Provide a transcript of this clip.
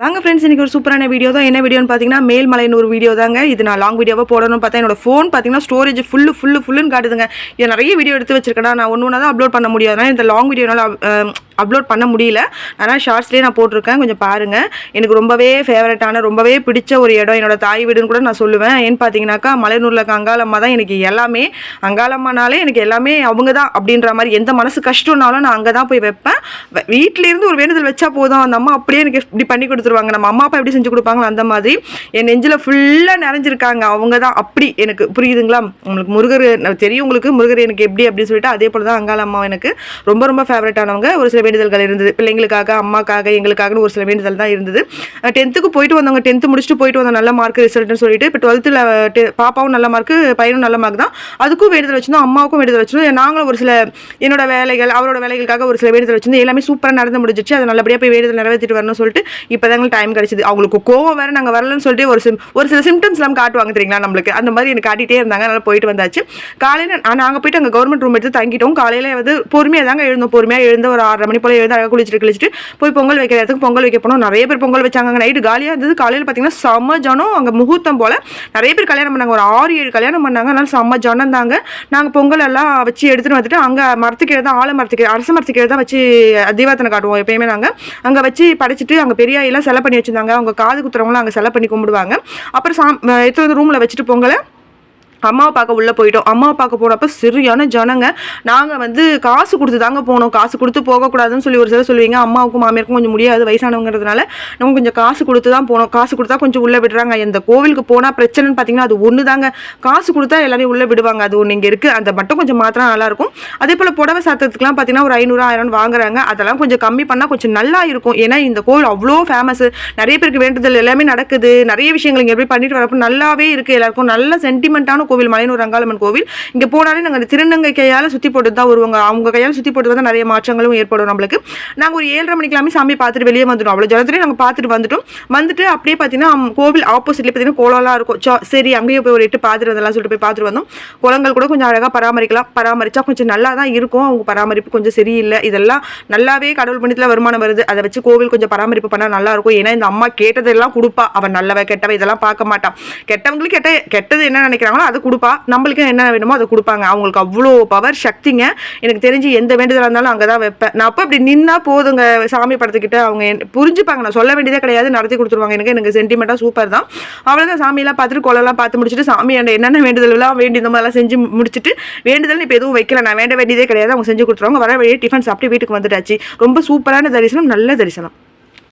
வாங்க ஃப்ரெண்ட்ஸ், இன்றைக்கி ஒரு சூப்பரான வீடியோ தான். என்ன வீடியோன்னு பார்த்தீங்கன்னா மேல்மலைன்னு ஒரு வீடியோ தாங்க. இது நான் லாங் வீடியோவாக போடணும்னு பார்த்தா என்னோட ஃபோன் பார்த்தீங்கன்னா ஸ்டோரேஜ் ஃபுல்லுன்னு காட்டுதுங்க. இது நிறைய வீடியோ எடுத்து வச்சிருக்கேன். நான் ஒன்று தான் அப்லோட் பண்ண முடியாதுனா இந்த லாங் வீடியோனால அப்லோட் பண்ண முடியல. ஆனால் ஷார்ட்ஸ்லேயே நான் போட்டிருக்கேன், கொஞ்சம் பாருங்கள். எனக்கு ரொம்பவே ஃபேவரட்டான ரொம்பவே பிடிச்ச ஒரு இடம் என்னோட தாய் வீடுன்னு கூட நான் சொல்லுவேன். ஏன்னு பார்த்தீங்கன்னாக்கா மலையனூரில் இருக்க அங்காளம்மா தான் எனக்கு எல்லாமே. அங்காளம்மானாலே எனக்கு எல்லாமே அவங்க தான் அப்படின்ற மாதிரி. எந்த மனசு கஷ்டம்னாலும் நான் அங்கே தான் போய் வைப்பேன். வீட்டிலேருந்து ஒரு வேண்டுதல் வச்சா போதும், அந்த அம்மா அப்படியே எனக்கு இப்படி பண்ணி கொடுத்துருவாங்க. நம்ம அம்மா அப்பா எப்படி செஞ்சு கொடுப்பாங்களோ அந்த மாதிரி என் நெஞ்சில் ஃபுல்லாக நிறைஞ்சிருக்காங்க அவங்க தான். அப்படி எனக்கு புரியுதுங்களா? உங்களுக்கு முருகர் தெரியும், உங்களுக்கு முருகர் எனக்கு எப்படி அப்படின்னு சொல்லிட்டு அதே போல் தான் அங்காளம்மா எனக்கு ரொம்ப ரொம்ப ஃபேவரட்டானவங்க. ஒரு சில வேண்டுதல்கள் இருந்தது, பிள்ளைங்களுக்காக அம்மாக்காக எங்களுக்காக ஒரு சில வேண்டுதல் தான் இருந்தது. 10th போயிட்டு வந்தவங்க, 10th முடிச்சுட்டு போயிட்டு வந்தோம், நல்ல மார்க் ரிசல்ட்னு சொல்லிட்டு. இப்போ 12th பாப்பாவும் நல்ல மார்க்கு, பையனும் நல்ல மார்க் தான். அதுக்கும் வேண்டுதல் வச்சிருந்தோம், அம்மாவுக்கும் வேண்டுதல் வச்சிருந்தோம். நாங்களும் ஒரு சில என்னோட வேலைகள் அவரோட வேலைகளுக்காக ஒரு சில வேண்டுதல் வச்சிருந்தோம். எல்லாமே சூப்பராக நடந்து முடிஞ்சிச்சு. அதை நல்லபடியாக போய் வேண்டுதல் நிறைவேற்றிட்டு வரணும்னு சொல்லிட்டு இப்போ தான் எங்களுக்கு டைம் கிடைச்சிது. அவங்களுக்கு கோவம் வேறு, நாங்கள் வரலன்னு சொல்லிட்டு ஒரு சில சிம்டம்ஸ்லாம் காட்டுவாங்க தெரியுங்களா நம்மளுக்கு. அந்த மாதிரி எனக்கு காட்டிகிட்டே இருந்தாங்க. அதனால் போயிட்டு வந்தாச்சு. காலையில் நாங்கள் போயிட்டு அங்கே கவர்மெண்ட் ரூம் எடுத்து தங்கிட்டோம். காலையில் வந்து பொறுமையாக தாங்க எழுந்தோம். பொறுமையாக எழுந்த ஒரு 6:30 மணி போல் எழுந்து அழகாக குளிச்சுட்டு போய் பொங்கல் வைக்கிற இடத்துக்கு பொங்கல் வைக்க போனோம். நிறைய பேர் பொங்கல் வச்சாங்க. நைட்டு காலியாக இருந்தது. காலையில் பார்த்தீங்கன்னா செம்ம ஜனம். அங்கே முகூர்த்தம் போல் நிறைய பேர் கல்யாணம் பண்ணாங்க. ஒரு 6-7 கல்யாணம் பண்ணாங்க. அதனால செம்ம ஜனம் தாங்க. நாங்கள் பொங்கல் எல்லாம் வச்சு எடுத்துகிட்டு வந்துட்டு அங்கே மரத்துக்கீழே தான், ஆலமரத்துக்கு அரச மரத்துக்கீழே தான் வச்சு தீபாத்தனை காட்டுவோம் எப்பயுமே. நாங்கள் அங்கே வச்சு படைச்சிட்டு அங்கே பெரிய எல்லாம் செலை பண்ணி வச்சுருந்தாங்க. அவங்க காது குத்துறவங்களும் அங்கே செலை பண்ணி கும்பிடுவாங்க. அப்புறம் எடுத்து வந்து ரூமில் வச்சுட்டு பொங்கலை அம்மாவை பார்க்க உள்ளே போயிட்டோம். அம்மாவை பார்க்க போகிறப்ப சரியான ஜனங்க. நாங்கள் வந்து காசு கொடுத்து தாங்க போனோம். காசு கொடுத்து போகக்கூடாதுன்னு சொல்லி ஒரு சிலர் சொல்லுவீங்க. அம்மாவுக்கும் மாமியாருக்கும் கொஞ்சம் முடியாது, வயசானவங்கிறதுனால நம்ம கொஞ்சம் காசு கொடுத்து தான் போனோம். காசு கொடுத்தா கொஞ்சம் உள்ளே விடுறாங்க. இந்த கோவிலுக்கு போனால் பிரச்சனைன்னு பார்த்தீங்கன்னா அது ஒன்று தாங்க. காசு கொடுத்தா எல்லாரையும் உள்ளே விடுவாங்க. அது ஒன்று இங்கே இருக்குது. அந்த மட்டும் கொஞ்சம் மாத்திரம் நல்லாயிருக்கும். அதே போல் புடவை சாத்தத்துக்குலாம் பார்த்தீங்கன்னா ஒரு 500-1000 வாங்குறாங்க. அதெல்லாம் கொஞ்சம் கம்மி பண்ணால் கொஞ்சம் நல்லா இருக்கும். ஏன்னா இந்த கோவில் அவ்வளோ ஃபேமஸ். நிறைய பேருக்கு வேண்டுதல் எல்லாமே நடக்குது. நிறைய விஷயங்கள் இங்கே எப்படி பண்ணிட்டு வரப்போ நல்லாவே இருக்குது. எல்லாருக்கும் நல்ல சென்டிமெண்ட்டான கோவில் மலையனூர் அங்காளம்மன் கோவில். இங்கே போனாலே நாங்கள் திருநங்கை கையால் சுற்றி போட்டு தான் வருவாங்க. அவங்க கையால் சுற்றி போட்டு தான் நிறைய மாற்றங்களும் ஏற்படும் நம்மளுக்கு. நாங்கள் ஒரு 7:30 மணிக்கெல்லாமே சாமி பார்த்துட்டு வெளியே வந்துட்டோம். அவ்வளோ ஜனத்திலே நாங்கள் பார்த்துட்டு வந்துட்டு அப்படியே பார்த்தீங்கன்னா கோவில் ஆப்போசிட்லேயே பார்த்தீங்கன்னா குளம்லாம் இருக்கும். சரி அங்கேயே போய் ஒரு 8 பார்த்துட்டு வந்தலாம் சொல்லிட்டு போய் பார்த்துட்டு வந்தோம். குளங்கள் கூட கொஞ்சம் அழகாக பராமரிச்சா கொஞ்சம் நல்லா தான் இருக்கும். அவங்க பராமரிப்பு கொஞ்சம் சரியில்லை. இதெல்லாம் நல்லாவே கடவுள் பண்ணித்துல வருமானம் வருது. அதை வச்சு கோவில் கொஞ்சம் பராமரிப்பு பண்ணால் நல்லா இருக்கும். ஏன்னா இந்த அம்மா கேட்டதெல்லாம் கொடுப்பா. அவன் நல்லவ கெட்டவ இதெல்லாம் பார்க்க மாட்டான். கெட்டவங்களுக்கு கெட்டது என்ன நினைக்கிறாங்களோ அதை கொடுப்பா. நம்மளுக்கு என்ன வேணுமோ அதை கொடுப்பாங்க. அவங்களுக்கு அவ்வளோ பவர் சக்திங்க. எனக்கு தெரிஞ்சு எந்த வேண்டுதலாக இருந்தாலும் அங்கே தான் வைப்பேன். நான் அப்போ அப்படி நின்னா போதுங்க சாமி படத்துக்கிட்ட அவங்க புரிஞ்சுப்பாங்க. நான் சொல்ல வேண்டியதே கிடையாது, நடத்தி கொடுத்துருவாங்க. எனக்கு சென்டிமெண்ட்டாக சூப்பர் தான். அவ்வளோதான். சாமியெல்லாம் பார்த்துட்டு குளம்லாம் பார்த்து முடிச்சுட்டு சாமி என்னென்ன வேண்டுதலாம் வேண்டி இந்த மாதிரிலாம் செஞ்சு முடிச்சுட்டு வேண்டுதல் இப்போ எதுவும் வைக்கல. நான் வேண்டியதே கிடையாது. அவங்க செஞ்சு கொடுத்துருவாங்க. வர வழியே டிஃபன் சாப்பிட்டு வீட்டுக்கு வந்துட்டாச்சு. ரொம்ப சூப்பரான தரிசனம், நல்ல தரிசனம்.